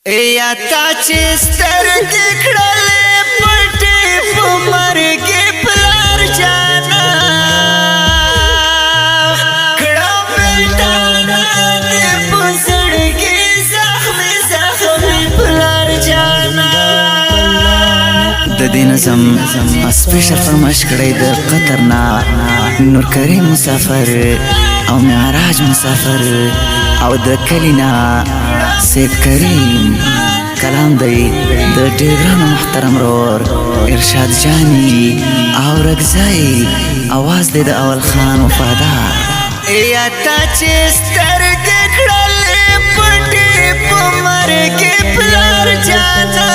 या ताचे स्तरगे खड़ले पटे पुमर के प्लार जाना खड़ा बेटाना ने पुसड़ के जख्मी प्लार जाना د دین زم سپیشل فرمایش کړی د قطر نه نور کریم مسافر او معراج مسافر او د کلینا سید کریم کلام دی د ډیرانو محترم رور ارشاد جانی او رگزای आवाज دی د اول خان وفادار یا تا چې سترګې کړلې پټې په مرګ پلار جانا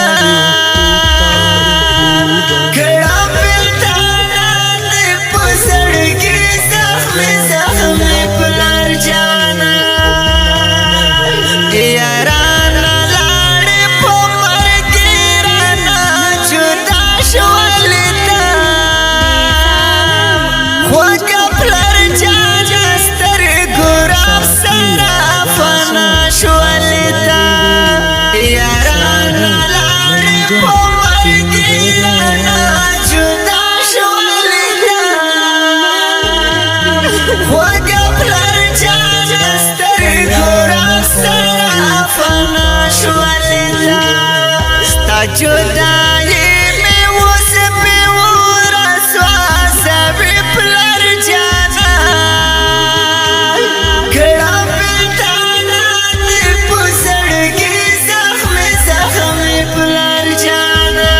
जुदाई में उस पे वो रसवा सभी प्लर जाना खड़ा बिताना पुसड़ के जख्मी प्लर जाना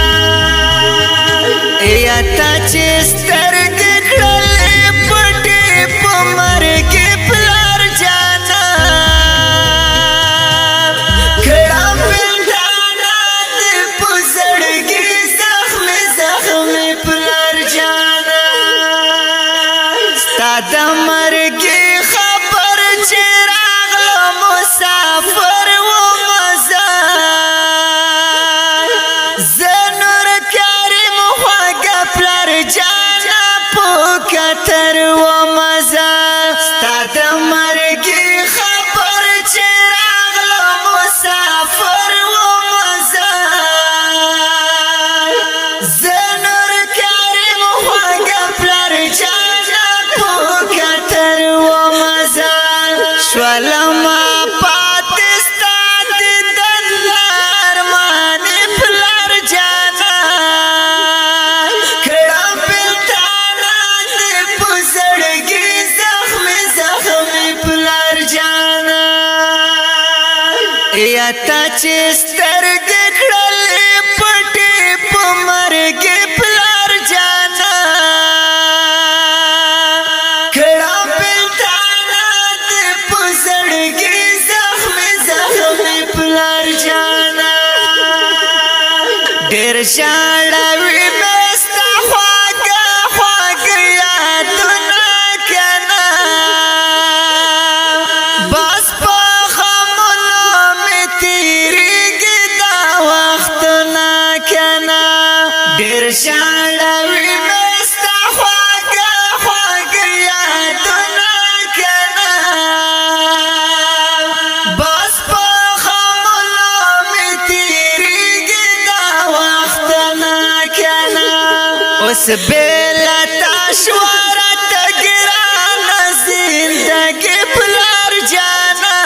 या ताचे स्तरगे खड़ले पटे पुमर के प्लर जाना खड़ा د مرګي خبر چې راغله مسافر و مزه زنور کریم خوږه پلار جانا په کتر و مزه ستا د مرګي خبر چې راغله مسافر و مزه زنور کریم خوږه پلار جانا شوالما پاکستان دی دلار مانی پلار جانا کھڑا پلتانا دی پسڑگی زخمی پلار جانا یا تاچی سترگی کھڑلی پٹی پمرگی پلار جانا ډېر شاړوي مې ستا خواږه یادونه کنه بس په غمونو مې تېرېږي دا وختونه کنه ډېر شاړوي مې ستا خواږه یادونه کنه بس په غمونو مې تېرېږي اوس بیلا تاشوارا تگرانا زندگی پلار جانا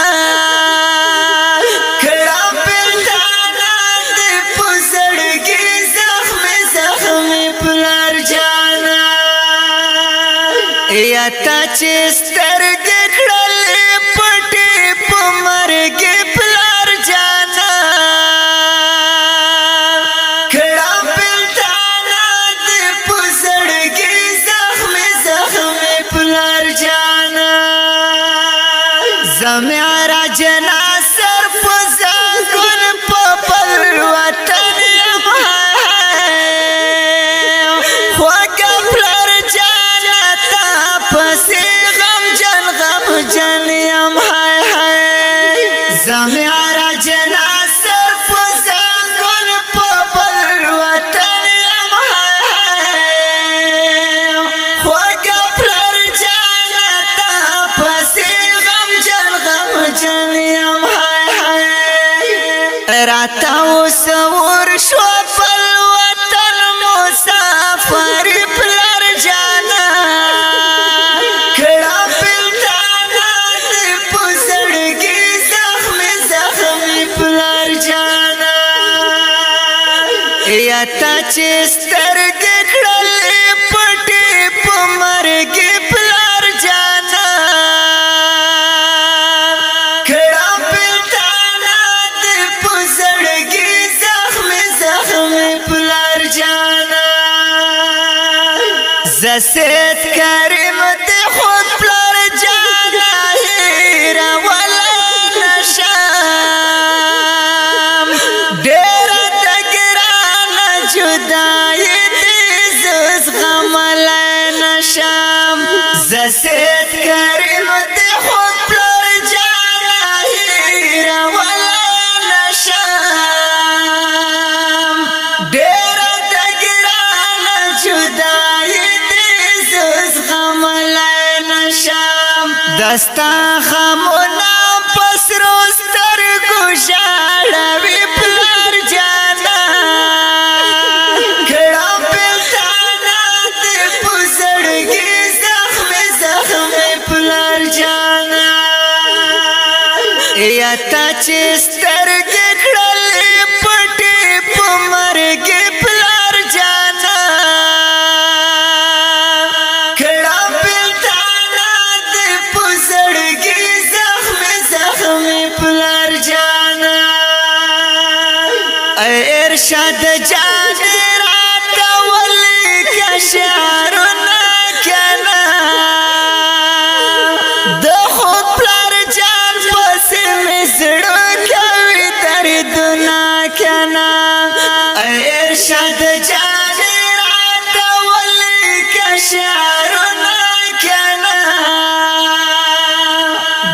کھڑا پلتانا دی پسڑگی زخمی پلار جانا یا تاچی سترگی کھڑلی پٹی پمرگی پلار جانا معراج ناصر فزاگل پپل وطن خوگا پلر جانا تا پسی غم راتا وسور شو پل وطن مسافر پلار جانا کڑا پلتانا دی پسڑگی زخمی پلار جانا یا تا چستر گکڑلی پٹی پمرگی پلار جانا کڑا پلتانا دی پسڑگی زخمی پلار جانا زسید کریم دی خود پلار جانا ہیرا والا نشام ڈیرا دگرانا جدائی دیزوز غمالا نشام زسید کریم دی خود پلار جانا ہیرا والا نشام ڈیرا دگرانا جدائی دستا خامونا پسرو سترگو شاڑوی پلار جانا کھڑا پلتانا دی پسڑگی زخمی پلار جانا یا تا چسترگی کھڑلی پٹی پمرگی پلار جانا ارشاد جان راتا ولی کا شعرنا کنا د خود پلار جان پس مزڑو کوي دردنا کنا ارشاد جان راتا ولی کا شعرنا کنا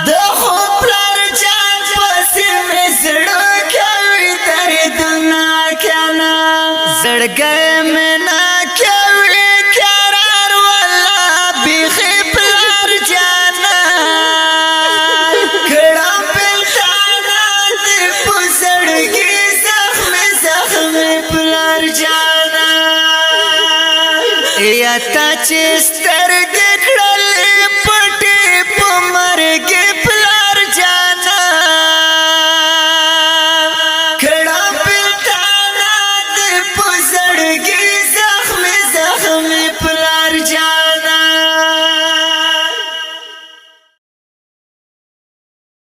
د خود پلار جان پس مزڑو زڑگئے میں نہ کوئی قرار والا بیخی پلار جانا کھڑا پلتانا دی پسڑگی زخمی پلار جانا یا تا چستر